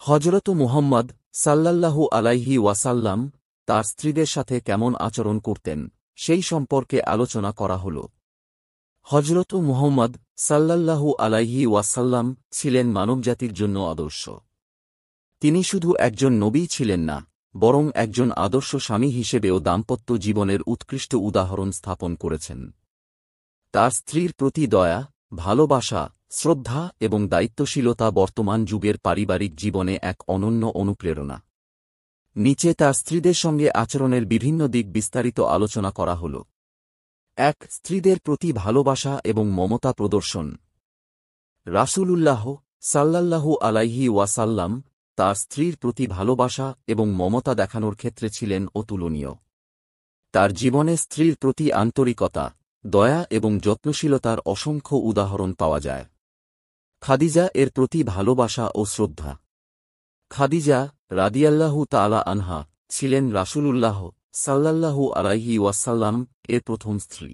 হযরত মুহাম্মদ সাল্লাল্লাহু আলাইহি ওয়াসাল্লাম তার স্ত্রীদের সাথে কেমন আচরণ করতেন সেই সম্পর্কে আলোচনা করা হল। হযরত মুহাম্মদ সাল্লাল্লাহু আলাইহি ওয়াসাল্লাম ছিলেন মানবজাতির জন্য আদর্শ। তিনি শুধু একজন নবী ছিলেন না, বরং একজন আদর্শ স্বামী হিসেবেও দাম্পত্য জীবনের উৎকৃষ্ট উদাহরণ স্থাপন করেছেন। তার স্ত্রীর প্রতি দয়া, ভালোবাসা, শ্রদ্ধা এবং দায়িত্বশীলতা বর্তমান যুগের পারিবারিক জীবনে এক অনন্য অনুপ্রেরণা। নিচে তার স্ত্রীদের সঙ্গে আচরণের বিভিন্ন দিক বিস্তারিত আলোচনা করা হল। ১. স্ত্রীদের প্রতি ভালোবাসা এবং মমতা প্রদর্শন। রাসূলুল্লাহ সাল্লাল্লাহু আলাইহি ওয়াসাল্লাম তার স্ত্রীর প্রতি ভালোবাসা এবং মমতা দেখানোর ক্ষেত্রে ছিলেন অতুলনীয়। তার জীবনে স্ত্রীর প্রতি আন্তরিকতা, দয়া এবং যত্নশীলতার অসংখ্য উদাহরণ পাওয়া যায়। খাদিজা এর প্রতি ভালোবাসা ও শ্রদ্ধা। খাদিজা রাদিয়াল্লাহু তাআলা আনহা ছিলেন রাসূলুল্লাহ সাল্লাল্লাহু আলাইহি ওয়াসাল্লাম এর প্রথম স্ত্রী।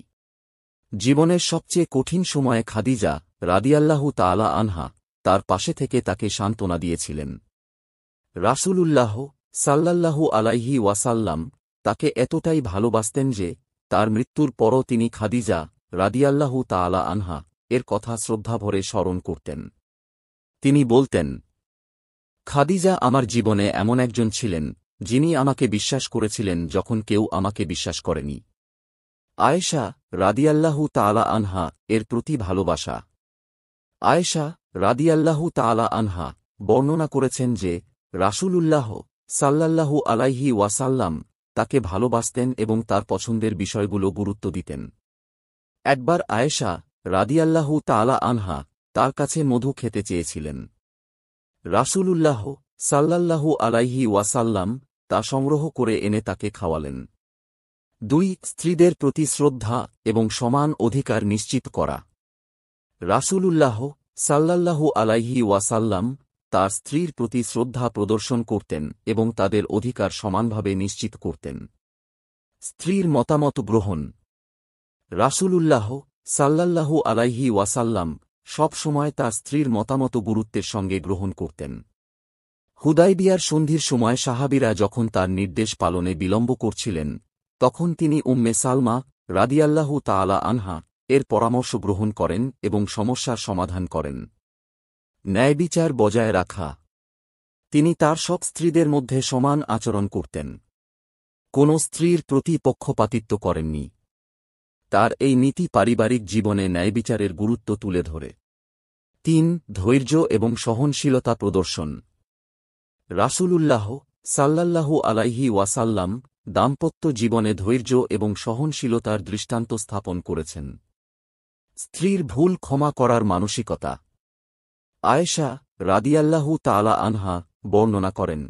জীবনের সবচেয়ে কঠিন সময়ে খাদিজা রাদিয়াল্লাহু তাআলা আনহা তার পাশে থেকে তাকে সান্ত্বনা দিয়েছিলেন। রাসূলুল্লাহ সাল্লাল্লাহু আলাইহি ওয়াসাল্লাম তাকে এতটাই ভালোবাসতেন যে তার মৃত্যুর পরও তিনি খাদিজা রাদিয়াল্লাহু তাআলা আনহা এর কথা শ্রদ্ধাভরে স্মরণ করতেন। তিনি বলতেন, খাদিজা আমার জীবনে এমন একজন ছিলেন যিনি আমাকে বিশ্বাস করেছিলেন যখন কেউ আমাকে বিশ্বাস করেনি। আয়েশা রাদিয়াল্লাহু তাআলা আনহা এর প্রতি ভালোবাসা। আয়েশা রাদিয়াল্লাহু তাআলা আনহা বর্ণনা করেছেন যে রাসূলুল্লাহ সাল্লাল্লাহু আলাইহি ওয়াসাল্লাম তাকে ভালোবাসতেন এবং তার পছন্দের বিষয়গুলো গুরুত্ব দিতেন। একবার আয়েশা রাদিয়াল্লাহু তাআলা আনহা তার কাছে মধু খেতে চেয়েছিলেন। রাসূলুল্লাহ সাল্লাল্লাহু আলাইহি ওয়াসাল্লাম তা সংগ্রহ করে এনে তাকে খাওয়ালেন। ২. স্ত্রীদের প্রতি শ্রদ্ধা এবং সমান অধিকার নিশ্চিত করা। রাসূলুল্লাহ সাল্লাল্লাহু আলাইহি ওয়াসাল্লাম তার স্ত্রীর প্রতি শ্রদ্ধা প্রদর্শন করতেন এবং তাদের অধিকার সমানভাবে নিশ্চিত করতেন। স্ত্রীর মতামত গ্রহণ। রাসূলুল্লাহ সাল্লাল্লাহু আলাইহি ওয়াসাল্লাম সব সময় তার স্ত্রীর মতামত গুরুত্বের সঙ্গে গ্রহণ করতেন। হুদায়বিয়ার সন্ধির সময় সাহাবীরা যখন তার নির্দেশ পালনে বিলম্ব করছিলেন, তখন তিনি উম্মে সালমা রাদিয়াল্লাহু তাআলা আনহা এর পরামর্শ গ্রহণ করেন এবং সমস্যার সমাধান করেন। ন্যায়বিচার বজায় রাখা। তিনি তার সব স্ত্রীদের মধ্যে সমান আচরণ করতেন। কোন স্ত্রীর প্রতি পক্ষপাতিত্ব করেননি। তার এই নীতি পারিবারিক জীবনে ন্যায়বিচারের গুরুত্ব তুলে ধরে। ৩. ধৈর্য এবং সহনশীলতা প্রদর্শন। রাসূলুল্লাহ সাল্লাল্লাহু আলাইহি ওয়াসাল্লাম দাম্পত্য জীবনে ধৈর্য এবং সহনশীলতার দৃষ্টান্ত স্থাপন করেছেন। স্ত্রীর ভুল ক্ষমা করার মানসিকতা। আয়েশা রাদিয়াল্লাহু তাআলা আনহা বর্ণনা করেন,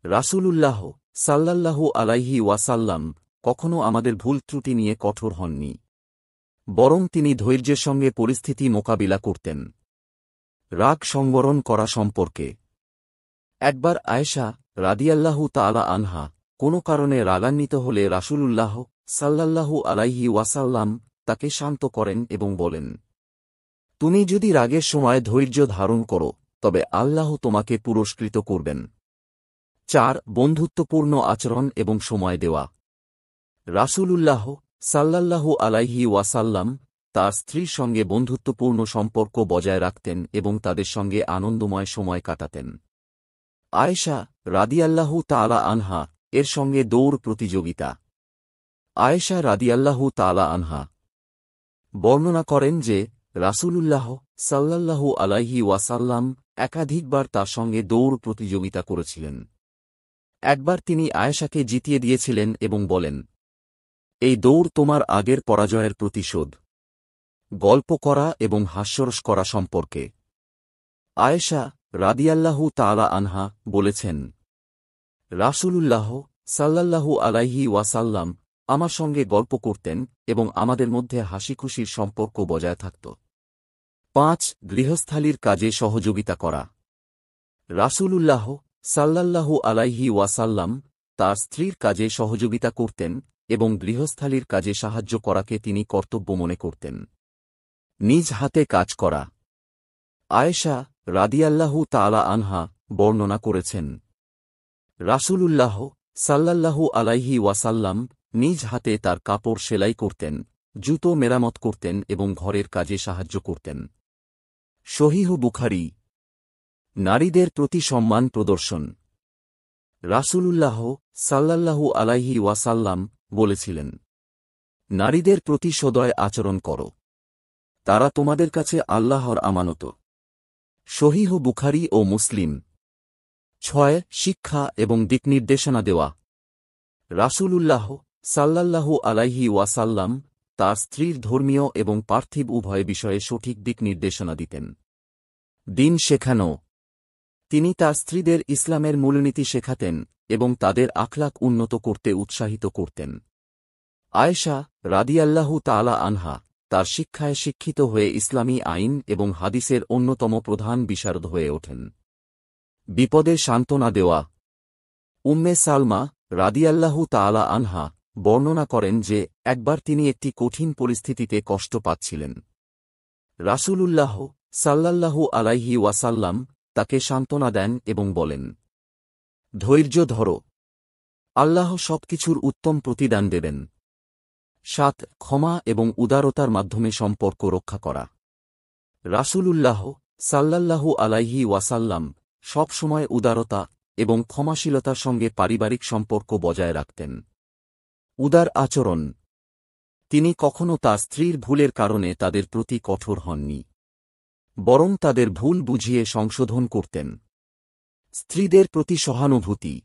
রাসূলুল্লাহ সাল্লাল্লাহু আলাইহি ওয়াসাল্লাম কখনও আমাদের ভুল ত্রুটি নিয়ে কঠোর হননি, বরং তিনি ধৈর্যের সঙ্গে পরিস্থিতি মোকাবিলা করতেন। রাগ সংবরণ করা সম্পর্কে। একবার আয়েশা রাদিয়াল্লাহু তাআলা আনহা কোনো কারণে রাগান্বিত হলে রাসূলুল্লাহ সাল্লাল্লাহু আলাইহি ওয়াসাল্লাম তাকে শান্ত করেন এবং বলেন, তুমি যদি রাগের সময় ধৈর্য ধারণ করো তবে আল্লাহ তোমাকে পুরস্কৃত করবেন। ৪. বন্ধুত্বপূর্ণ আচরণ এবং সময় দেওয়া। রাসূলুল্লাহ সাল্লাল্লাহু আলাইহি ওয়াসাল্লাম তার স্ত্রীর সঙ্গে বন্ধুত্বপূর্ণ সম্পর্ক বজায় রাখতেন এবং তাদের সঙ্গে আনন্দময় সময় কাটাতেন। আয়েশা রাদিয়াল্লাহু তাআলা আনহা এর সঙ্গে দৌড় প্রতিযোগিতা। আয়েশা রাদিয়াল্লাহু তাআলা আনহা বর্ণনা করেন যে রাসূলুল্লাহ সাল্লাল্লাহু আলাইহি ওয়াসাল্লাম একাধিকবার তার সঙ্গে দৌড় প্রতিযোগিতা করেছিলেন। একবার তিনি আয়েশাকে জিতিয়ে দিয়েছিলেন এবং বলেন, এই দৌড় তোমার আগের পরাজয়ের প্রতিশোধ। গল্প করা এবং হাস্যরস করা সম্পর্কে। আয়েশা রাদিয়াল্লাহু তাআলা আনহা বলেছেন, রাসূলুল্লাহ সাল্লাল্লাহু আলাইহি ওয়াসাল্লাম আমার সঙ্গে গল্প করতেন এবং আমাদের মধ্যে হাসিখুশির সম্পর্ক বজায় থাকত। ৫. গৃহস্থালির কাজে সহযোগিতা করা। রাসূলুল্লাহ সাল্লাল্লাহু আলাইহি ওয়াসাল্লাম তার স্ত্রীর কাজে সহযোগিতা করতেন এবং গৃহস্থালির কাজে সাহায্য করাকে তিনি কর্তব্য মনে করতেন। নিজ হাতে কাজ করা। আয়েশা রাদিয়াল্লাহু তাআলা আনহা বর্ণনা করেছেন। রাসূলুল্লাহ সাল্লাল্লাহু আলাইহি ওয়াসাল্লাম নিজ হাতে তার কাপড় সেলাই করতেন, জুতো মেরামত করতেন এবং ঘরের কাজে সাহায্য করতেন। সহিহ বুখারী। নারীদের প্রতি সম্মান প্রদর্শন। রাসূলুল্লাহ সাল্লাল্লাহু আলাইহি ওয়াসাল্লাম বলেছিলেন, নারীদের প্রতি সদয় আচরণ করো, তারা তোমাদের কাছে আল্লাহর আমানত। সহিহ বুখারী ও মুসলিম। 6 শিক্ষা এবং দিকনির্দেশনা দেওয়া। রাসূলুল্লাহ সাল্লাল্লাহু আলাইহি ওয়াসাল্লাম তার স্ত্রীর ধর্মীয় এবং পার্থিব উভয় বিষয়ে সঠিক দিক নির্দেশনা দিতেন। দিন শেখানো। তিনি তার স্ত্রীদের ইসলামের মূলনীতি শেখাতেন এবং তাদের আখলাক উন্নত করতে উৎসাহিত করতেন। আয়েশা রাদিয়াল্লাহু তাআলা আনহা তার শিক্ষায় শিক্ষিত হয়ে ইসলামী আইন এবং হাদিসের অন্যতম প্রধান বিশারদ হয়ে ওঠেন। বিপদে সান্ত্বনা দেওয়া। উম্মে সালমা রাদিয়াল্লাহু তাআলা আনহা বর্ণনা করেন যে একবার তিনি একটি কঠিন পরিস্থিতিতে কষ্ট পাচ্ছিলেন। রাসূলুল্লাহ সাল্লাল্লাহু আলাইহি ওয়াসাল্লাম তাকে সান্ত্বনা দেন এবং বলেন, ধৈর্য ধরো, আল্লাহ সবকিছুর উত্তম প্রতিদান দেবেন। 7 ক্ষমা এবং উদারতার মাধ্যমে সম্পর্ক রক্ষা করা। রাসূলুল্লাহ সাল্লাল্লাহু আলাইহি ওয়াসাল্লাম সব সময় উদারতা এবং ক্ষমাশীলতার সঙ্গে পারিবারিক সম্পর্ক বজায় রাখতেন। উদার আচরণ। তিনি কখনও তার স্ত্রীর ভুলের কারণে তাদের প্রতি কঠোর হননি, বরং তাদের ভুল বুঝিয়ে সংশোধন করতেন। স্ত্রীদের প্রতি সহানুভূতি।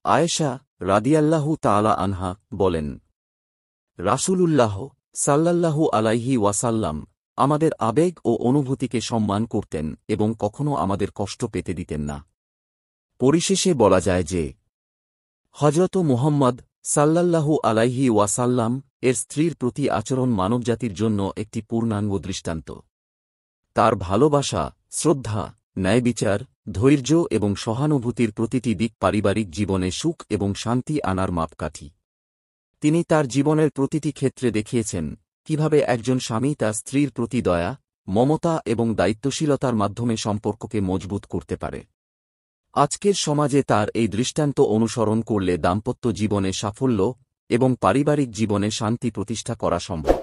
আয়েশা রাদিয়াল্লাহু তাআলা আনহা বলেন, রাসূলুল্লাহ সাল্লাল্লাহু আলাইহি ওয়াসাল্লাম আমাদের আবেগ ও অনুভূতিকে সম্মান করতেন এবং কখনও আমাদের কষ্ট পেতে দিতেন না। পরিশেষে বলা যায় যে হযরত মুহাম্মদ সাল্লাল্লাহু আলাইহি ওয়াসাল্লাম এর স্ত্রীর প্রতি আচরণ মানবজাতির জন্য একটি পূর্ণাঙ্গ দৃষ্টান্ত। তার ভালোবাসা, শ্রদ্ধা, ন্যায়বিচার, ধৈর্য এবং সহানুভূতির প্রতিটি দিক পারিবারিক জীবনে সুখ এবং শান্তি আনার মাপকাঠি। তিনি তার জীবনের প্রতিটি ক্ষেত্রে দেখিয়েছেন কিভাবে একজন স্বামী তার স্ত্রীর প্রতি দয়া, মমতা এবং দায়িত্বশীলতার মাধ্যমে সম্পর্ককে মজবুত করতে পারে। আজকের সমাজে তার এই দৃষ্টান্ত অনুসরণ করলে দাম্পত্য জীবনে সাফল্য এবং পারিবারিক জীবনে শান্তি প্রতিষ্ঠা করা সম্ভব।